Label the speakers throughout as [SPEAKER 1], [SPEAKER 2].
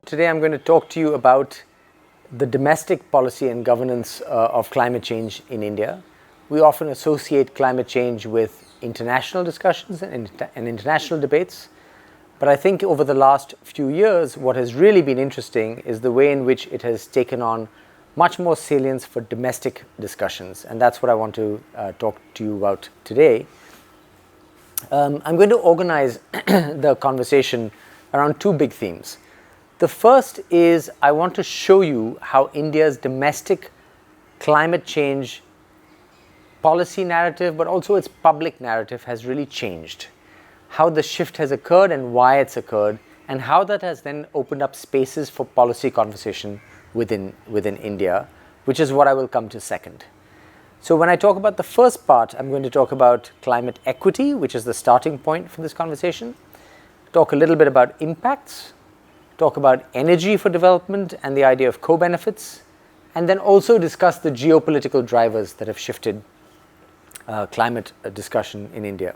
[SPEAKER 1] today I'm going to talk to you about the domestic policy and governance of climate change in India. We often associate climate change with international discussions and international debates. But I think over the last few years, what has really been interesting is the way in which it has taken on much more salience for domestic discussions. And that's what I want to talk to you about today. I'm going to organize the conversation around two big themes. The first is I want to show you how India's domestic climate change policy narrative, but also its public narrative, has really changed. How the shift has occurred and why it's occurred, and how that has then opened up spaces for policy conversation within India, which is what I will come to second. So when I talk about the first part, I'm going to talk about climate equity, which is the starting point for this conversation, talk a little bit about impacts, talk about energy for development and the idea of co-benefits, and then also discuss the geopolitical drivers that have shifted climate discussion in India.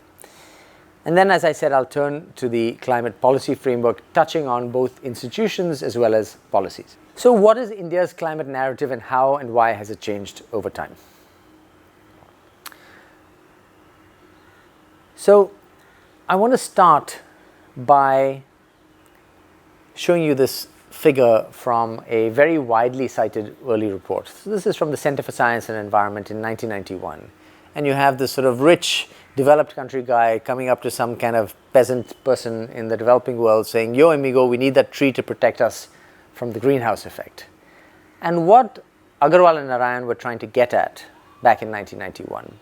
[SPEAKER 1] And then, as I said, I'll turn to the climate policy framework, touching on both institutions as well as policies. So what is India's climate narrative, and how and why has it changed over time? So I want to start by showing you this figure from a very widely cited early report. So this is from the Center for Science and Environment in 1991. And you have this sort of rich, developed country guy coming up to some kind of peasant person in the developing world saying, "Yo, amigo, we need that tree to protect us from the greenhouse effect." And what Agarwal and Narayan were trying to get at back in 1991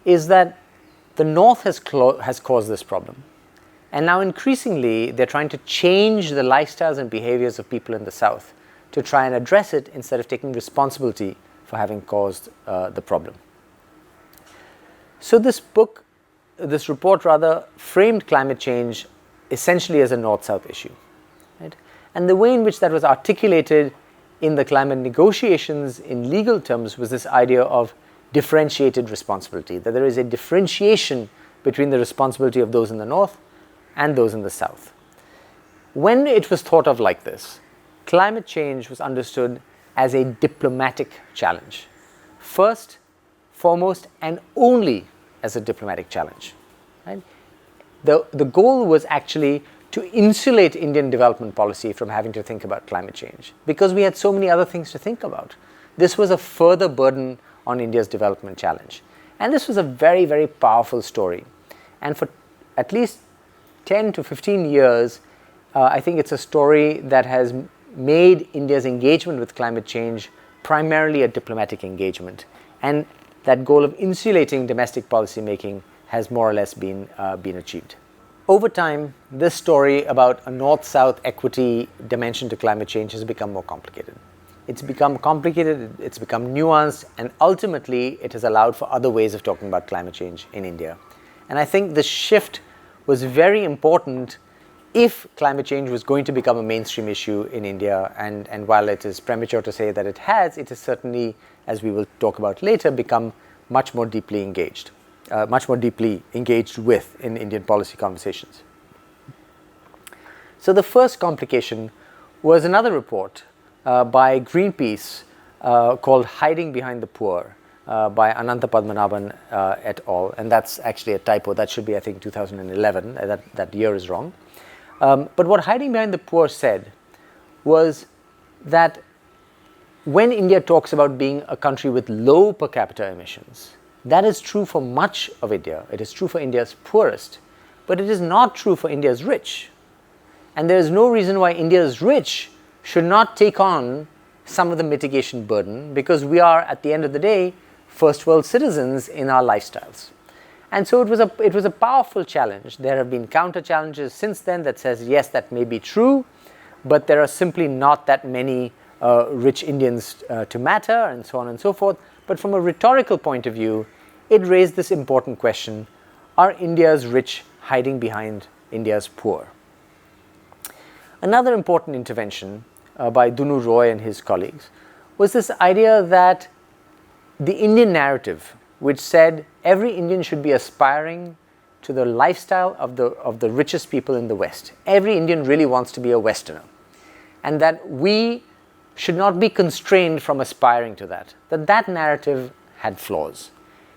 [SPEAKER 1] is that the North has caused this problem. And now increasingly, they're trying to change the lifestyles and behaviors of people in the South to try and address it instead of taking responsibility for having caused the problem. So this report framed climate change essentially as a North-South issue. Right? And the way in which that was articulated in the climate negotiations in legal terms was this idea of differentiated responsibility, that there is a differentiation between the responsibility of those in the North and those in the South. When it was thought of like this, climate change was understood as a diplomatic challenge. First, foremost, and only as a diplomatic challenge. Right? The goal was actually to insulate Indian development policy from having to think about climate change, because we had so many other things to think about. This was a further burden on India's development challenge. And this was a very, very powerful story. And for at least 10 to 15 years, I think it's a story that has made India's engagement with climate change primarily a diplomatic engagement. And that goal of insulating domestic policy making has more or less been achieved. Over time, this story about a North-South equity dimension to climate change has become more complicated. It's become complicated, it's become nuanced, and ultimately it has allowed for other ways of talking about climate change in India. And I think the shift was very important if climate change was going to become a mainstream issue in India. And while it is premature to say that it has certainly, as we will talk about later, become much more deeply engaged with in Indian policy conversations. So the first complication was another report by Greenpeace called Hiding Behind the Poor by Ananta Padmanabhan et al. And that's actually a typo. That should be, I think, 2011. That year is wrong. But what Hiding Behind the Poor said was that when India talks about being a country with low per capita emissions, that is true for much of India. It is true for India's poorest, but it is not true for India's rich. And there is no reason why India's rich should not take on some of the mitigation burden, because we are, at the end of the day, first world citizens in our lifestyles. And so it was a powerful challenge. There have been counter challenges since then that says, yes, that may be true, but there are simply not that many rich Indians to matter, and so on and so forth. But from a rhetorical point of view, it raised this important question: are India's rich hiding behind India's poor? Another important intervention by Dunu Roy and his colleagues was this idea that the Indian narrative, which said every Indian should be aspiring to the lifestyle of the richest people in the West. Every Indian really wants to be a Westerner. and that we should not be constrained from aspiring to that. That narrative had flaws.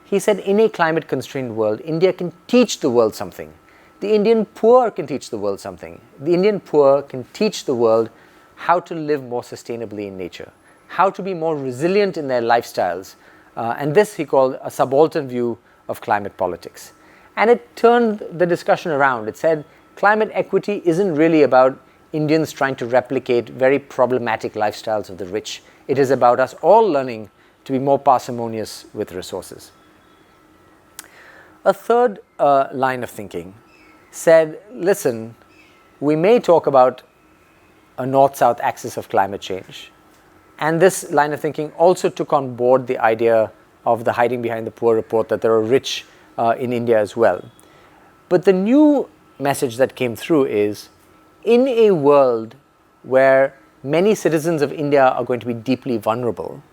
[SPEAKER 1] He said, in a climate-constrained world, India can teach the world something. The Indian poor can teach the world something. The Indian poor can teach the world how to live more sustainably in nature, how to be more resilient in their lifestyles. And this he called a subaltern view of climate politics. And it turned the discussion around. It said climate equity isn't really about Indians trying to replicate very problematic lifestyles of the rich. It is about us all learning to be more parsimonious with resources. A third line of thinking said, listen, we may talk about a north-south axis of climate change. And this line of thinking also took on board the idea of the hiding behind the poor report, that there are rich in India as well. But the new message that came through is, in a world where many citizens of India are going to be deeply vulnerable,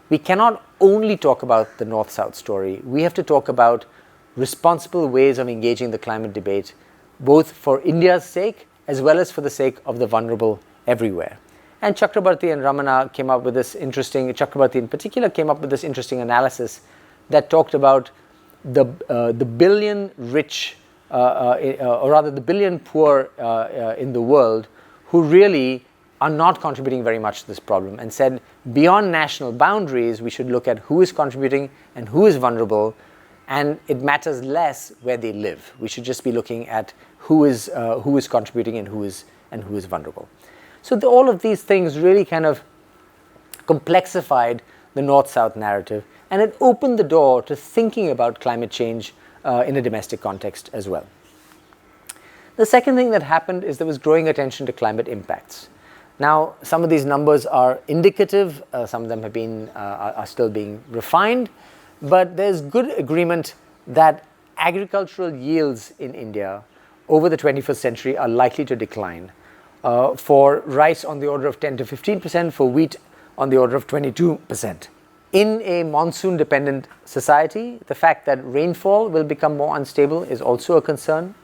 [SPEAKER 1] we cannot only talk about the north-south story. We have to talk about responsible ways of engaging the climate debate, both for India's sake as well as for the sake of the vulnerable everywhere. And Chakrabarti and Ramana came up with this interesting, Chakrabarti in particular came up with this interesting analysis that talked about the billion rich, or rather the billion poor in the world who really are not contributing very much to this problem, and said beyond national boundaries we should look at who is contributing and who is vulnerable, and it matters less where they live. We should just be looking at who is contributing and who is vulnerable. So all of these things really kind of complexified the north-south narrative, and it opened the door to thinking about climate change in a domestic context as well. The second thing that happened is there was growing attention to climate impacts. Now, some of these numbers are indicative, some of them have been, are still being refined, but there's good agreement that agricultural yields in India over the 21st century are likely to decline. For rice on the order of 10 to 15%, for wheat on the order of 22%. In a monsoon-dependent society, the fact that rainfall will become more unstable is also a concern.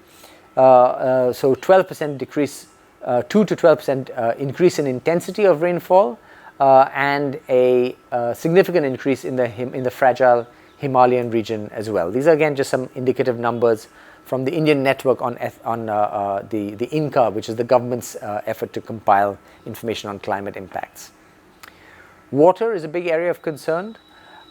[SPEAKER 1] So 12% decrease, 2 to 12% increase in intensity of rainfall, and a significant increase in the fragile Himalayan region as well. These are again just some indicative numbers from the Indian network on the INCA, which is the government's effort to compile information on climate impacts. Water is a big area of concern.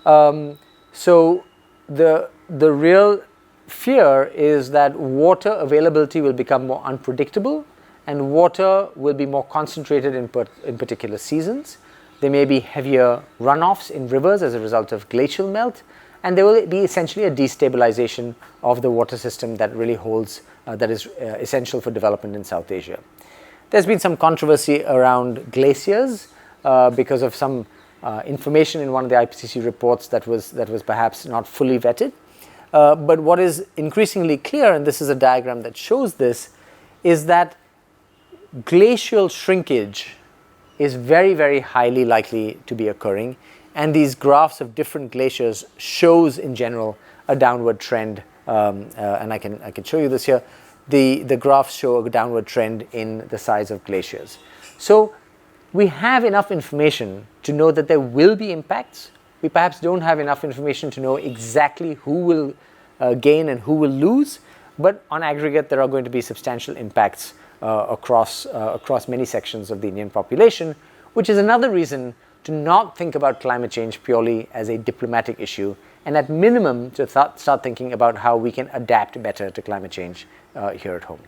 [SPEAKER 1] So the real fear is that water availability will become more unpredictable, and water will be more concentrated in particular seasons. There may be heavier runoffs in rivers as a result of glacial melt, and there will be essentially a destabilization of the water system that really holds, that is essential for development in South Asia. There's been some controversy around glaciers because of some information in one of the IPCC reports that was perhaps not fully vetted. But what is increasingly clear, and this is a diagram that shows this, is that glacial shrinkage is very, very highly likely to be occurring. And these graphs of different glaciers shows in general a downward trend, and I can show you this here. The graphs show a downward trend in the size of glaciers. So we have enough information to know that there will be impacts. We perhaps don't have enough information to know exactly who will gain and who will lose, but on aggregate there are going to be substantial impacts across many sections of the Indian population, which is another reason to not think about climate change purely as a diplomatic issue, and at minimum to start thinking about how we can adapt better to climate change here at home.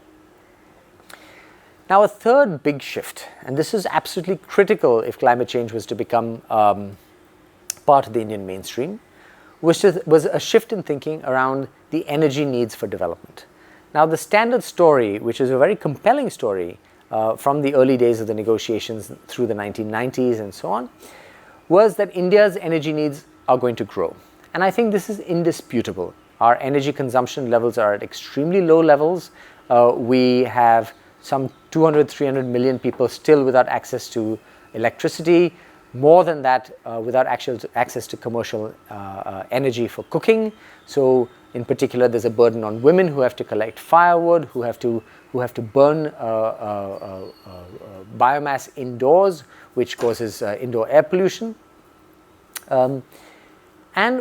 [SPEAKER 1] Now, a third big shift, and this is absolutely critical if climate change was to become part of the Indian mainstream, was a shift in thinking around the energy needs for development. Now, the standard story, which is a very compelling story from the early days of the negotiations through the 1990s and so on, was that India's energy needs are going to grow. And I think this is indisputable. Our energy consumption levels are at extremely low levels. We have some 200, 300 million people still without access to electricity, more than that without actual access to commercial energy for cooking. So In particular, there's a burden on women who have to collect firewood, who have to burn biomass indoors, which causes indoor air pollution. And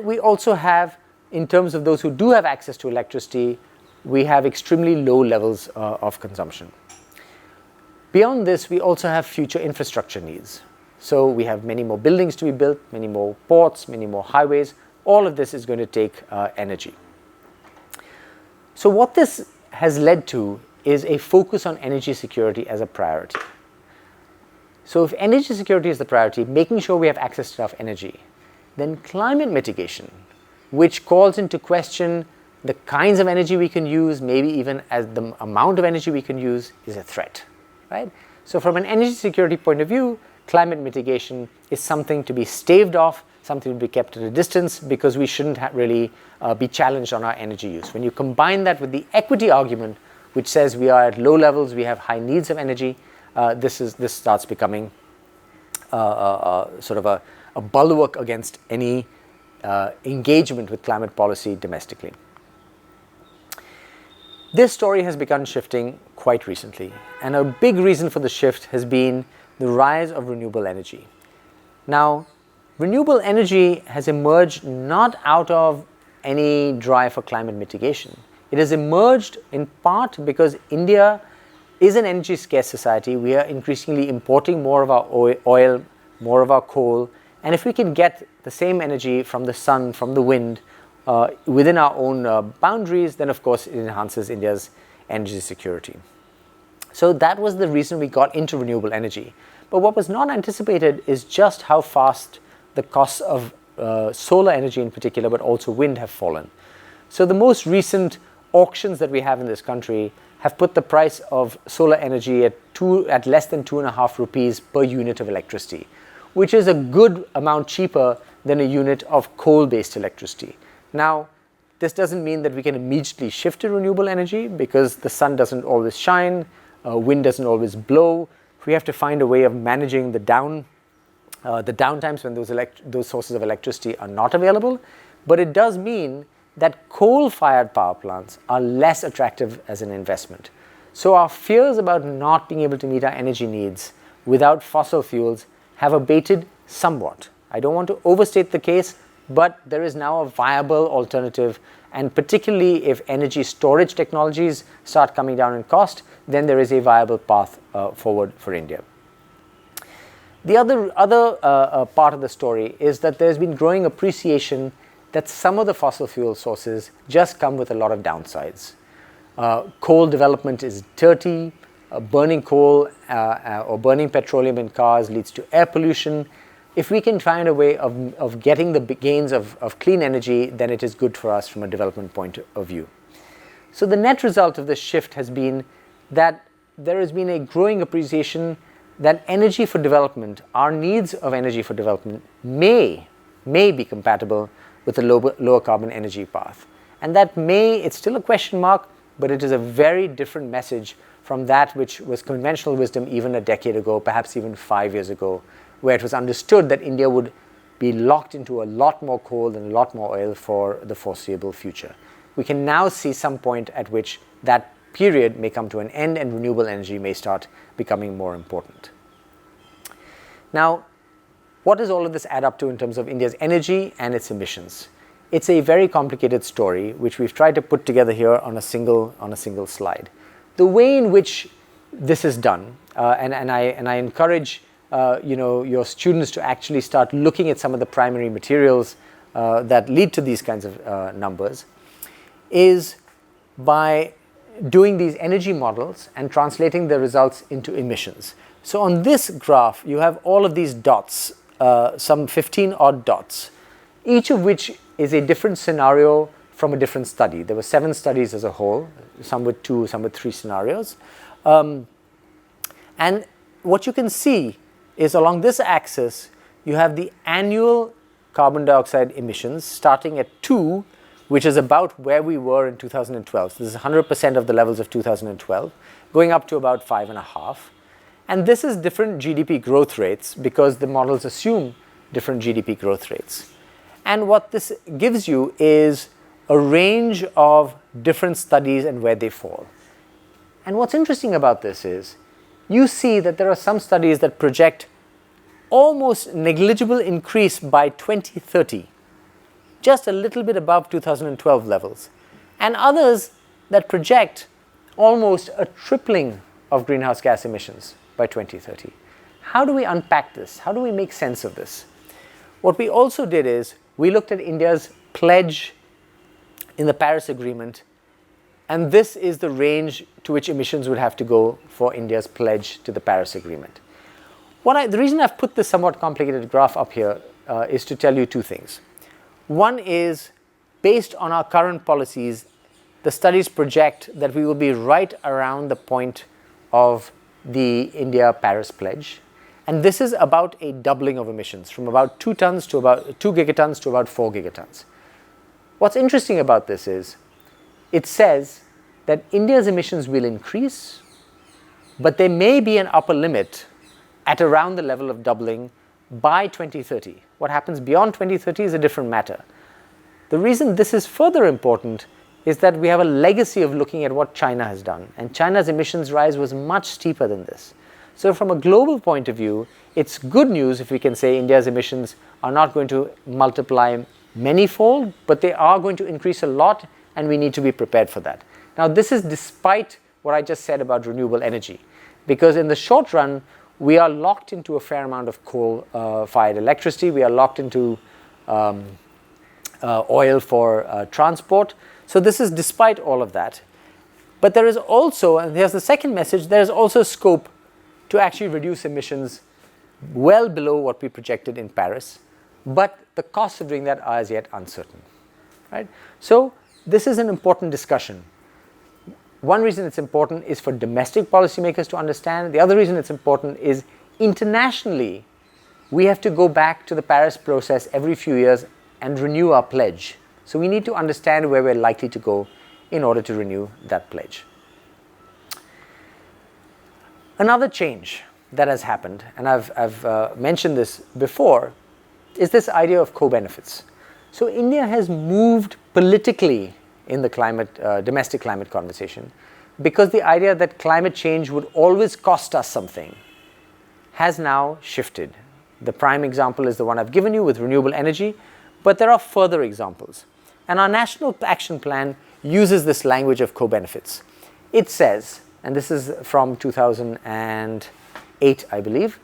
[SPEAKER 1] we also have, in terms of those who do have access to electricity, we have extremely low levels of consumption. Beyond this, we also have future infrastructure needs. So we have many more buildings to be built, many more ports, many more highways. All of this is going to take energy. So what this has led to is a focus on energy security as a priority. So if energy security is the priority, making sure we have access to enough energy, then climate mitigation, which calls into question the kinds of energy we can use, maybe even as the amount of energy we can use, is a threat, right? So from an energy security point of view, climate mitigation is something to be staved off, something to be kept at a distance, because we shouldn't really be challenged on our energy use. When you combine that with the equity argument, which says we are at low levels, we have high needs of energy, this starts becoming sort of a bulwark against any engagement with climate policy domestically. This story has begun shifting quite recently, and a big reason for the shift has been the rise of renewable energy. Now, renewable energy has emerged not out of any drive for climate mitigation. It has emerged in part because India is an energy scarce society. We are increasingly importing more of our oil, more of our coal, and if we can get the same energy from the sun, from the wind, within our own boundaries, then of course it enhances India's energy security. So that was the reason we got into renewable energy. But what was not anticipated is just how fast the costs of solar energy in particular, but also wind, have fallen. So the most recent auctions that we have in this country have put the price of solar energy at less than 2.5 rupees per unit of electricity, which is a good amount cheaper than a unit of coal-based electricity. Now, this doesn't mean that we can immediately shift to renewable energy, because the sun doesn't always shine, wind doesn't always blow. We have to find a way of managing the downtimes when those sources of electricity are not available. But it does mean that coal-fired power plants are less attractive as an investment. So our fears about not being able to meet our energy needs without fossil fuels have abated somewhat. I don't want to overstate the case, but there is now a viable alternative, and particularly if energy storage technologies start coming down in cost, then there is a viable path forward for India. The other part of the story is that there's been growing appreciation that some of the fossil fuel sources just come with a lot of downsides. Coal development is dirty, burning coal or burning petroleum in cars leads to air pollution. If we can find a way of getting the gains of clean energy, then it is good for us from a development point of view. So the net result of this shift has been that there has been a growing appreciation that energy for development, our needs of energy for development, may be compatible with a lower carbon energy path. And that it's still a question mark, but it is a very different message from that which was conventional wisdom even a decade ago, perhaps even 5 years ago, where it was understood that India would be locked into a lot more coal and a lot more oil for the foreseeable future. We can now see some point at which that period may come to an end and renewable energy may start becoming more important. Now, what does all of this add up to in terms of India's energy and its emissions? It's a very complicated story, which we've tried to put together here on a single slide. The way in which this is done, and I encourage your students to actually start looking at some of the primary materials that lead to these kinds of numbers, is by doing these energy models and translating the results into emissions. So on this graph, you have all of these dots, some 15 odd dots, each of which is a different scenario from a different study. There were 7 studies as a whole, some with 2, some with 3 scenarios. And what you can see is along this axis, you have the annual carbon dioxide emissions starting at 2, which is about where we were in 2012. So this is 100% of the levels of 2012, going up to about 5.5. And this is different GDP growth rates because the models assume different GDP growth rates. And what this gives you is a range of different studies and where they fall. And what's interesting about this is you see that there are some studies that project almost negligible increase by 2030, just a little bit above 2012 levels, and others that project almost a tripling of greenhouse gas emissions by 2030. How do we unpack this? How do we make sense of this? What we also did is we looked at India's pledge in the Paris Agreement, and this is the range to which emissions would have to go for India's pledge to the Paris Agreement. The reason I've put this somewhat complicated graph up here is to tell you two things. One is, based on our current policies, the studies project that we will be right around the point of the India Paris Pledge. And this is about a doubling of emissions from about 2 tons to about 2 gigatons to about 4 gigatons. What's interesting about this is it says that India's emissions will increase, but there may be an upper limit at around the level of doubling by 2030. What happens beyond 2030 is a different matter. The reason this is further important is that we have a legacy of looking at what China has done, and China's emissions rise was much steeper than this. So from a global point of view, it's good news if we can say India's emissions are not going to multiply manyfold, but they are going to increase a lot, and we need to be prepared for that. Now, this is despite what I just said about renewable energy, because in the short run, we are locked into a fair amount of coal-fired electricity. We are locked into oil for transport. So this is despite all of that. But there is also, and here's the second message, there is also scope to actually reduce emissions well below what we projected in Paris. But the costs of doing that are as yet uncertain. Right? So this is an important discussion. One reason it's important is for domestic policymakers to understand. The other reason it's important is internationally, we have to go back to the Paris process every few years and renew our pledge. So we need to understand where we're likely to go in order to renew that pledge. Another change that has happened, and I've mentioned this before, is this idea of co-benefits. So India has moved politically in the domestic climate conversation, because the idea that climate change would always cost us something has now shifted. The prime example is the one I've given you with renewable energy, but there are further examples. And our National Action Plan uses this language of co-benefits. It says, and this is from 2008, I believe,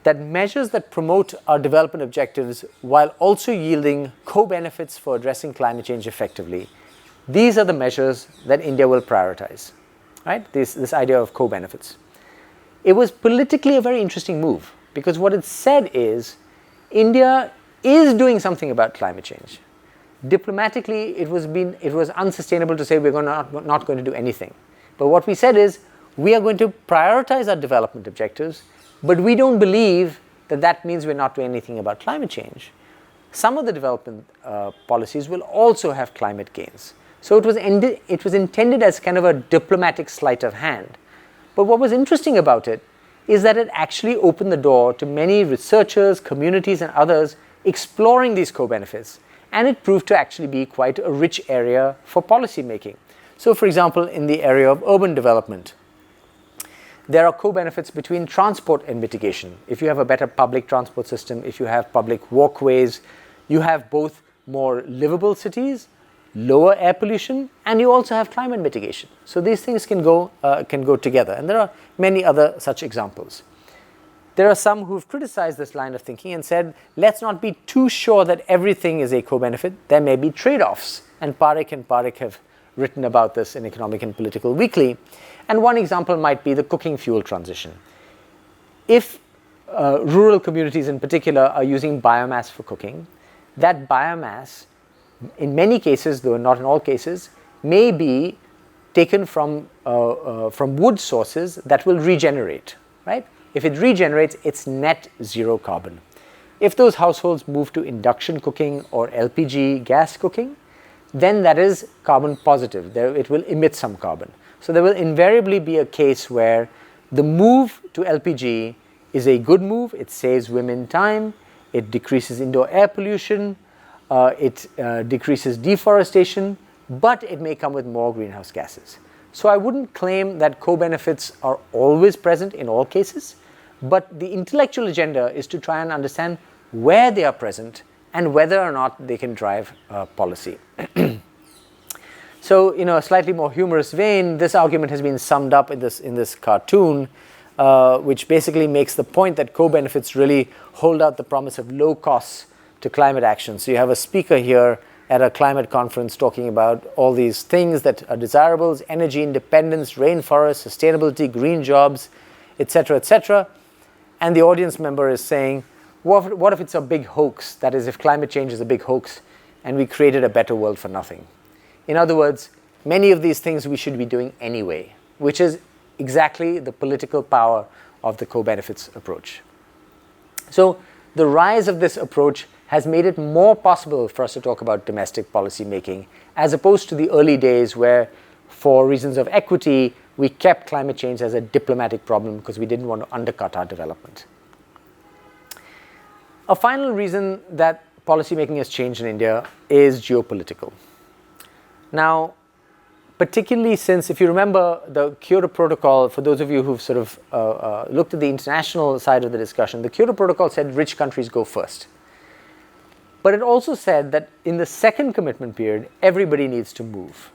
[SPEAKER 1] that measures that promote our development objectives while also yielding co-benefits for addressing climate change effectively, these are the measures that India will prioritize, right? This idea of co-benefits. It was politically a very interesting move, because what it said is India is doing something about climate change. Diplomatically, it was unsustainable to say we're not going to do anything. But what we said is we are going to prioritize our development objectives, but we don't believe that that means we're not doing anything about climate change. Some of the development policies will also have climate gains. So it was intended as kind of a diplomatic sleight of hand. But what was interesting about it is that it actually opened the door to many researchers, communities, and others exploring these co-benefits. And it proved to actually be quite a rich area for policy making. So for example, in the area of urban development, there are co-benefits between transport and mitigation. If you have a better public transport system, if you have public walkways, you have both more livable cities, lower air pollution, and you also have climate mitigation. So these things can go together, and there are many other such examples. There are some who've criticized this line of thinking and said, let's not be too sure that everything is a co-benefit. There may be trade-offs, and Parekh have written about this in Economic and Political Weekly. And one example might be the cooking fuel transition. If rural communities in particular are using biomass for cooking, that biomass, in many cases, though not in all cases, may be taken from wood sources that will regenerate, right? If it regenerates, it's net zero carbon. If those households move to induction cooking or LPG gas cooking, then that is carbon positive. It will emit some carbon. So there will invariably be a case where the move to LPG is a good move. It saves women time. It decreases indoor air pollution. it decreases deforestation, but it may come with more greenhouse gases. So I wouldn't claim that co-benefits are always present in all cases, but the intellectual agenda is to try and understand where they are present and whether or not they can drive policy. So, in a slightly more humorous vein, this argument has been summed up in this cartoon, which basically makes the point that co-benefits really hold out the promise of low costs to climate action. So you have a speaker here at a climate conference talking about all these things that are desirables: energy independence, rainforests, sustainability, green jobs, etc., etc. And the audience member is saying, what if it's a big hoax? That is, if climate change is a big hoax and we created a better world for nothing. In other words, many of these things we should be doing anyway, which is exactly the political power of the co-benefits approach. So the rise of this approach has made it more possible for us to talk about domestic policy making, as opposed to the early days where, for reasons of equity, we kept climate change as a diplomatic problem because we didn't want to undercut our development. A final reason that policy making has changed in India is geopolitical. Now, particularly since, if you remember the Kyoto Protocol, for those of you who've sort of looked at the international side of the discussion, the Kyoto Protocol said rich countries go first. But it also said that in the second commitment period, everybody needs to move.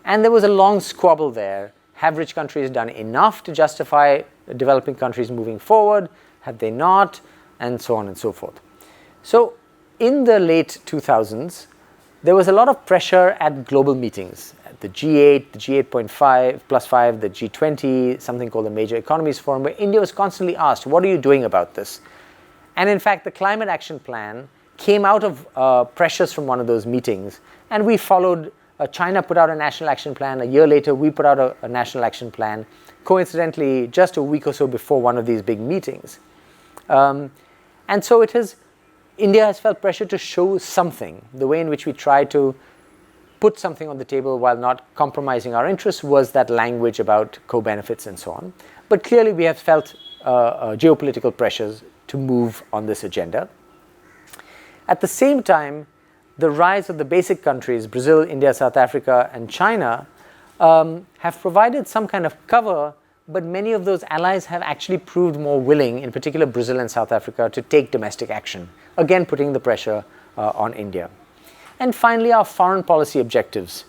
[SPEAKER 1] And there was a long squabble there. Have rich countries done enough to justify developing countries moving forward? Have they not? And so on and so forth. So in the late 2000s, there was a lot of pressure at global meetings, at the G8, the G8.5 plus 5, the G20, something called the Major Economies Forum, where India was constantly asked, what are you doing about this? And in fact, the Climate Action Plan came out of pressures from one of those meetings, and we followed. China put out a national action plan. A year later, we put out a national action plan, coincidentally just a week or so before one of these big meetings. And so India has felt pressure to show something. The way in which we try to put something on the table while not compromising our interests was that language about co-benefits and so on. But clearly we have felt geopolitical pressures to move on this agenda. At the same time, the rise of the basic countries, Brazil, India, South Africa, and China, have provided some kind of cover, but many of those allies have actually proved more willing, in particular Brazil and South Africa, to take domestic action, again putting the pressure on India. And finally, our foreign policy objectives,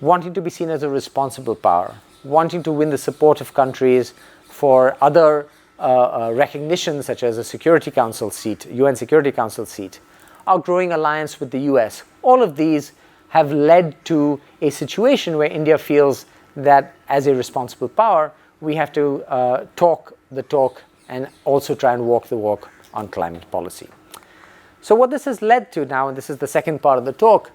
[SPEAKER 1] wanting to be seen as a responsible power, wanting to win the support of countries for other recognitions such as a Security Council seat, UN Security Council seat, our growing alliance with the US. All of these have led to a situation where India feels that as a responsible power, we have to talk the talk and also try and walk the walk on climate policy. So what this has led to now, and this is the second part of the talk,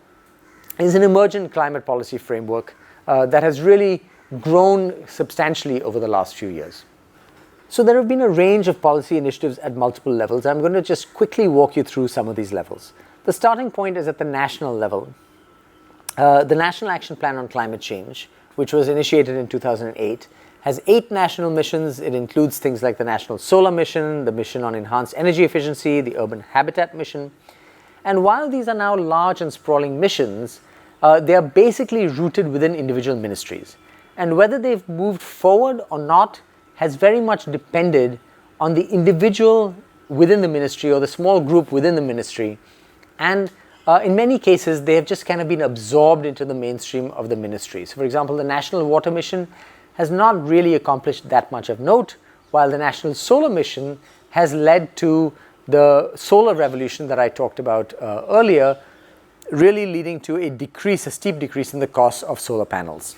[SPEAKER 1] is an emergent climate policy framework that has really grown substantially over the last few years. So there have been a range of policy initiatives at multiple levels. I'm going to just quickly walk you through some of these levels. The starting point is at the national level. The National Action Plan on Climate Change, which was initiated in 2008, has 8 national missions. It includes things like the National Solar Mission, the Mission on Enhanced Energy Efficiency, the Urban Habitat Mission. And while these are now large and sprawling missions, they are basically rooted within individual ministries. And whether they've moved forward or not has very much depended on the individual within the ministry or the small group within the ministry. And in many cases, they have just kind of been absorbed into the mainstream of the ministry. So for example, the National Water Mission has not really accomplished that much of note, while the National Solar Mission has led to the solar revolution that I talked about earlier, really leading to a steep decrease in the cost of solar panels.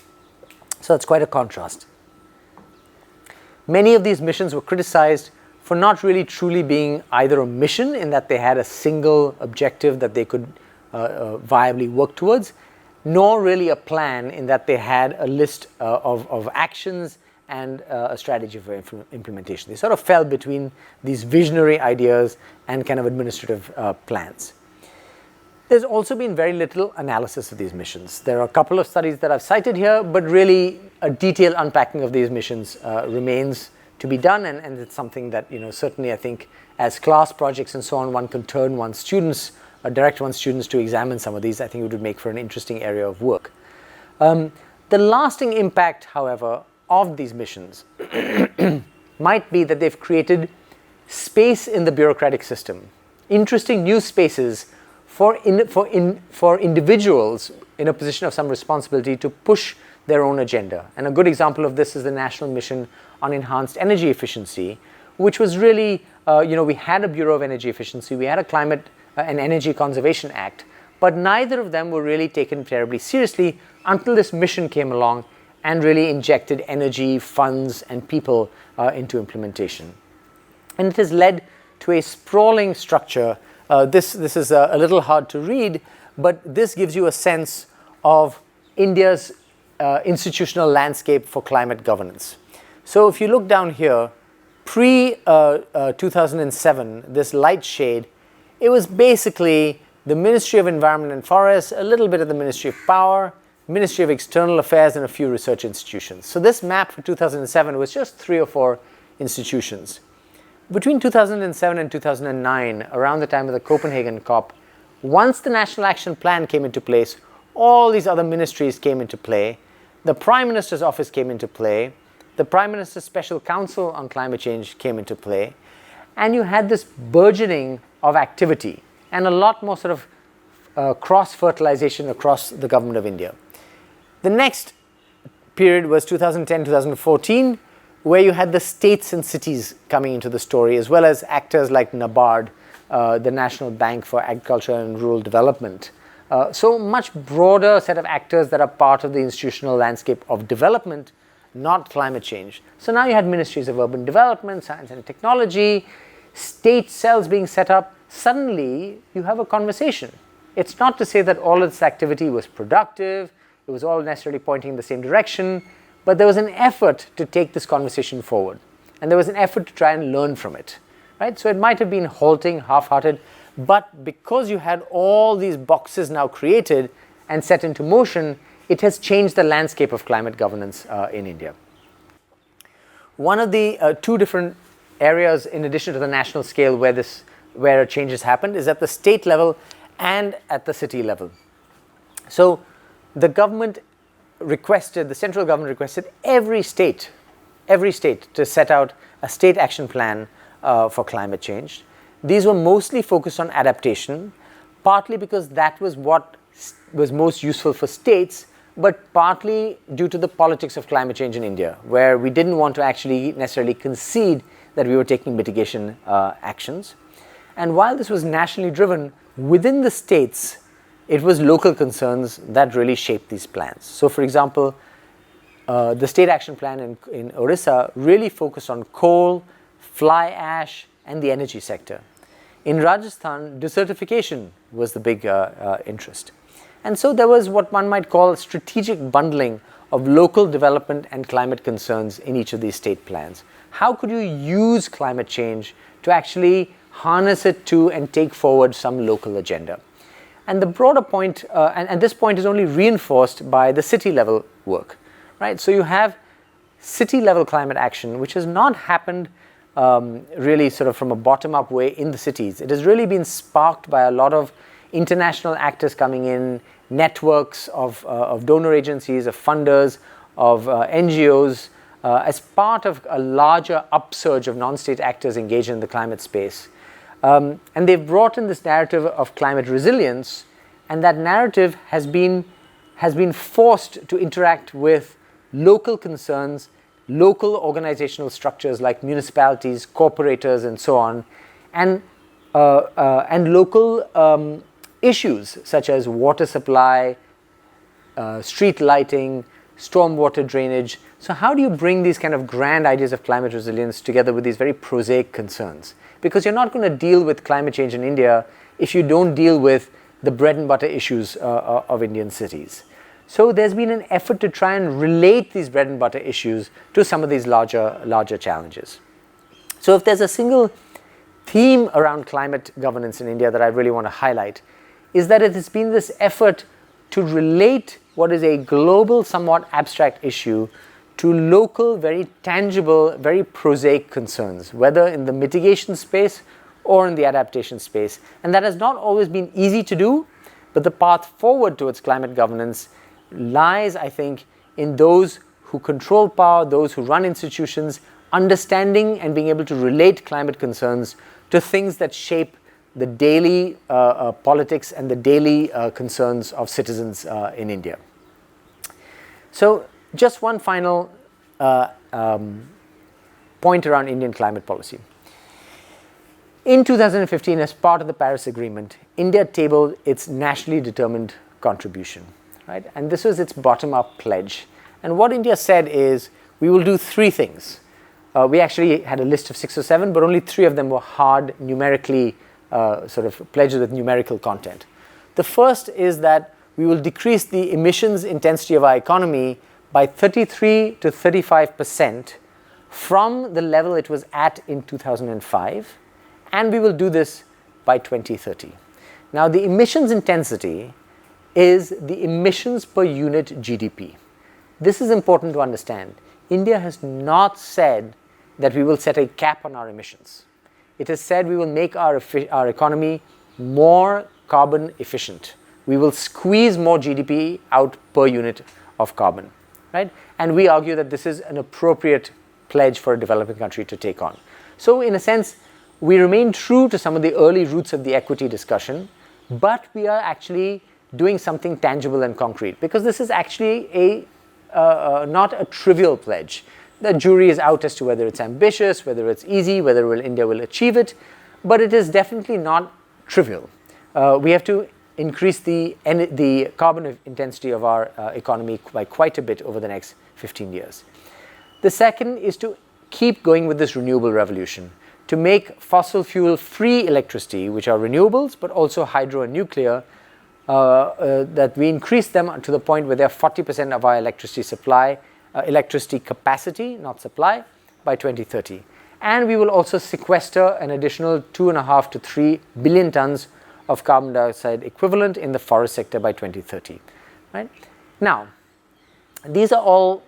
[SPEAKER 1] So that's quite a contrast. Many of these missions were criticized for not really truly being either a mission in that they had a single objective that they could viably work towards, nor really a plan in that they had a list of actions and a strategy for implementation. They sort of fell between these visionary ideas and kind of administrative plans. There's also been very little analysis of these missions. There are a couple of studies that I've cited here, but really a detailed unpacking of these missions remains to be done, and it's something that certainly I think as class projects and so on, one can turn one's students direct one's students to examine some of these. I think it would make for an interesting area of work. The lasting impact, however, of these missions might be that they've created space in the bureaucratic system, interesting new spaces for individuals in a position of some responsibility to push their own agenda. And a good example of this is the National Mission on Enhanced Energy Efficiency, which was really, we had a Bureau of Energy Efficiency, we had a Climate and Energy Conservation Act, but neither of them were really taken terribly seriously until this mission came along and really injected energy, funds, and people into implementation. And it has led to a sprawling structure. This is a little hard to read, but this gives you a sense of India's institutional landscape for climate governance. So if you look down here, pre-2007, this light shade, it was basically the Ministry of Environment and Forests, a little bit of the Ministry of Power, Ministry of External Affairs, and a few research institutions. So this map for 2007 was just 3 or 4 institutions. Between 2007 and 2009, around the time of the Copenhagen COP, once the National Action Plan came into place, all these other ministries came into play. The Prime Minister's office came into play. The Prime Minister's Special Council on Climate Change came into play. And you had this burgeoning of activity and a lot more sort of cross-fertilization across the government of India. The next period was 2010-2014, where you had the states and cities coming into the story, as well as actors like NABARD, the National Bank for Agriculture and Rural Development. So much broader set of actors that are part of the institutional landscape of development, not climate change. So now you had ministries of urban development, science and technology, state cells being set up. Suddenly you have a conversation. It's not to say that all of this activity was productive, it was all necessarily pointing in the same direction, but there was an effort to take this conversation forward. And there was an effort to try and learn from it. Right? So it might have been halting, half-hearted, but because you had all these boxes now created and set into motion, it has changed the landscape of climate governance in India. One of the 2 different areas, in addition to the national scale, where changes happened, is at the state level and at the city level. So the central government requested every state to set out a state action plan for climate change. These were mostly focused on adaptation, partly because that was what was most useful for states, but partly due to the politics of climate change in India, where we didn't want to actually necessarily concede that we were taking mitigation actions. And while this was nationally driven, within the states, it was local concerns that really shaped these plans. So for example, the state action plan in Orissa really focused on coal, fly ash, and the energy sector. In Rajasthan, desertification was the big interest. And so there was what one might call strategic bundling of local development and climate concerns in each of these state plans. How could you use climate change to actually harness it to and take forward some local agenda? And the broader point, and this point is only reinforced by the city level work, right? So you have city level climate action, which has not happened really sort of from a bottom-up way in the cities. It has really been sparked by a lot of international actors coming in, networks of donor agencies, of funders, of NGOs, as part of a larger upsurge of non-state actors engaged in the climate space. And they've brought in this narrative of climate resilience, and that narrative has been forced to interact with local concerns, local organizational structures like municipalities, corporators, and so on, and local issues such as water supply, street lighting, stormwater drainage. So how do you bring these kind of grand ideas of climate resilience together with these very prosaic concerns? Because you're not going to deal with climate change in India if you don't deal with the bread and butter issues of Indian cities. So there's been an effort to try and relate these bread and butter issues to some of these larger challenges. So if there's a single theme around climate governance in India that I really want to highlight, is that it has been this effort to relate what is a global, somewhat abstract issue to local, very tangible, very prosaic concerns, whether in the mitigation space or in the adaptation space. And that has not always been easy to do, but the path forward towards climate governance lies, I think, in those who control power, those who run institutions, understanding and being able to relate climate concerns to things that shape the daily politics and the daily concerns of citizens in India. So just one final point around Indian climate policy. In 2015, as part of the Paris Agreement, India tabled its nationally determined contribution, right? And this was its bottom-up pledge. And what India said is, we will do three things. We actually had a list of 6 or 7, but only 3 of them were hard, numerically sort of pledges with numerical content. The first is that we will decrease the emissions intensity of our economy by 33 to 35% from the level it was at in 2005, and we will do this by 2030. Now, the emissions intensity is the emissions per unit GDP. This is important to understand. India has not said that we will set a cap on our emissions. It has said we will make our economy more carbon efficient. We will squeeze more GDP out per unit of carbon, right? And we argue that this is an appropriate pledge for a developing country to take on. So in a sense, we remain true to some of the early roots of the equity discussion, but we are actually doing something tangible and concrete, because this is actually not a trivial pledge. The jury is out as to whether it's ambitious, whether it's easy, whether India will achieve it, but it is definitely not trivial. We have to increase the carbon intensity of our economy by quite a bit over the next 15 years. The second is to keep going with this renewable revolution, to make fossil fuel free electricity, which are renewables, but also hydro and nuclear, that we increase them to the point where they're 40% of our electricity supply, electricity capacity, not supply, by 2030. And we will also sequester an additional 2.5 to 3 billion tons of carbon dioxide equivalent in the forest sector by 2030. Right? Now, these are all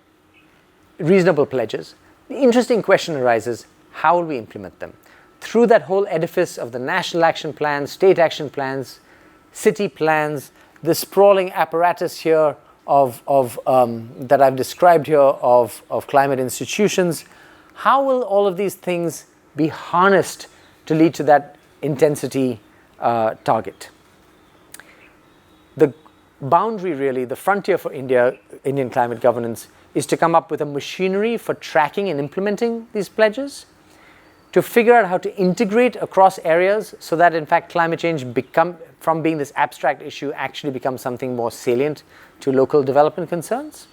[SPEAKER 1] reasonable pledges. The interesting question arises, how will we implement them? Through that whole edifice of the national action plans, state action plans, city plans, the sprawling apparatus here that I've described here of climate institutions, how will all of these things be harnessed to lead to that intensity target? The boundary, really, the frontier for Indian climate governance is to come up with a machinery for tracking and implementing these pledges, to figure out how to integrate across areas so that in fact climate change from being this abstract issue actually becomes something more salient to local development concerns,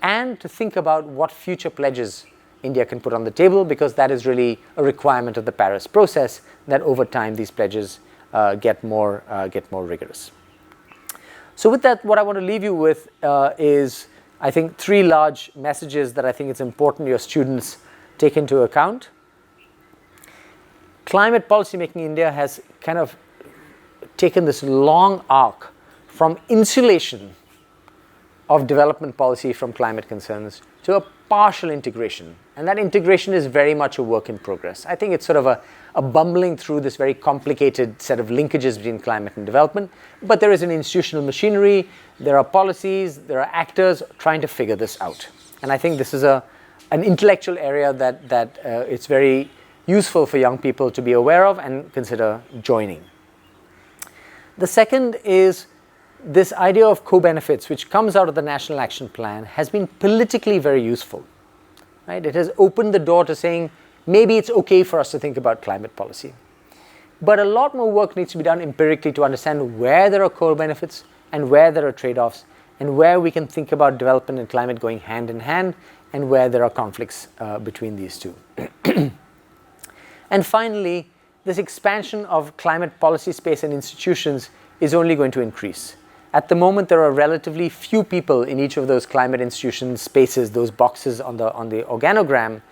[SPEAKER 1] and to think about what future pledges India can put on the table, because that is really a requirement of the Paris process, that over time these pledges get more rigorous. So with that, what I want to leave you with is, I think, 3 large messages that I think it's important your students take into account. Climate policy making in India has kind of taken this long arc from insulation of development policy from climate concerns to a partial integration. And that integration is very much a work in progress. I think it's sort of a bumbling through this very complicated set of linkages between climate and development. But there is an institutional machinery, there are policies, there are actors trying to figure this out. And I think this is an intellectual area that it's very useful for young people to be aware of and consider joining. The second is this idea of co-benefits, which comes out of the National Action Plan, has been politically very useful. Right? It has opened the door to saying maybe it's okay for us to think about climate policy. But a lot more work needs to be done empirically to understand where there are co-benefits and where there are trade-offs, and where we can think about development and climate going hand in hand, and where there are conflicts between these two. And finally, this expansion of climate policy space and institutions is only going to increase. At the moment, there are relatively few people in each of those climate institution spaces, those boxes on the organogram,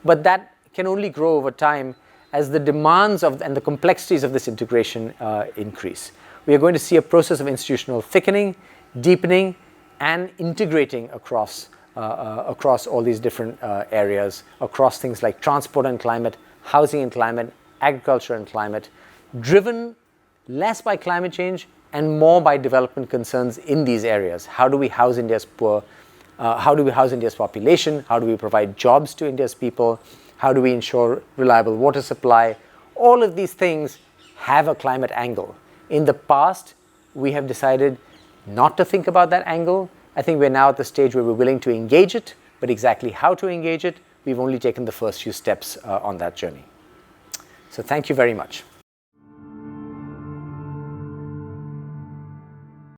[SPEAKER 1] but that can only grow over time as the demands and the complexities of this integration increase. We are going to see a process of institutional thickening, deepening, and integrating across all these different areas, across things like transport and climate, housing and climate, agriculture and climate, driven less by climate change and more by development concerns in these areas. How do we house India's poor? How do we house India's population? How do we provide jobs to India's people? How do we ensure reliable water supply? All of these things have a climate angle. In the past, we have decided not to think about that angle. I think we're now at the stage where we're willing to engage it, but exactly how to engage it, we've only taken the first few steps on that journey. So thank you very much.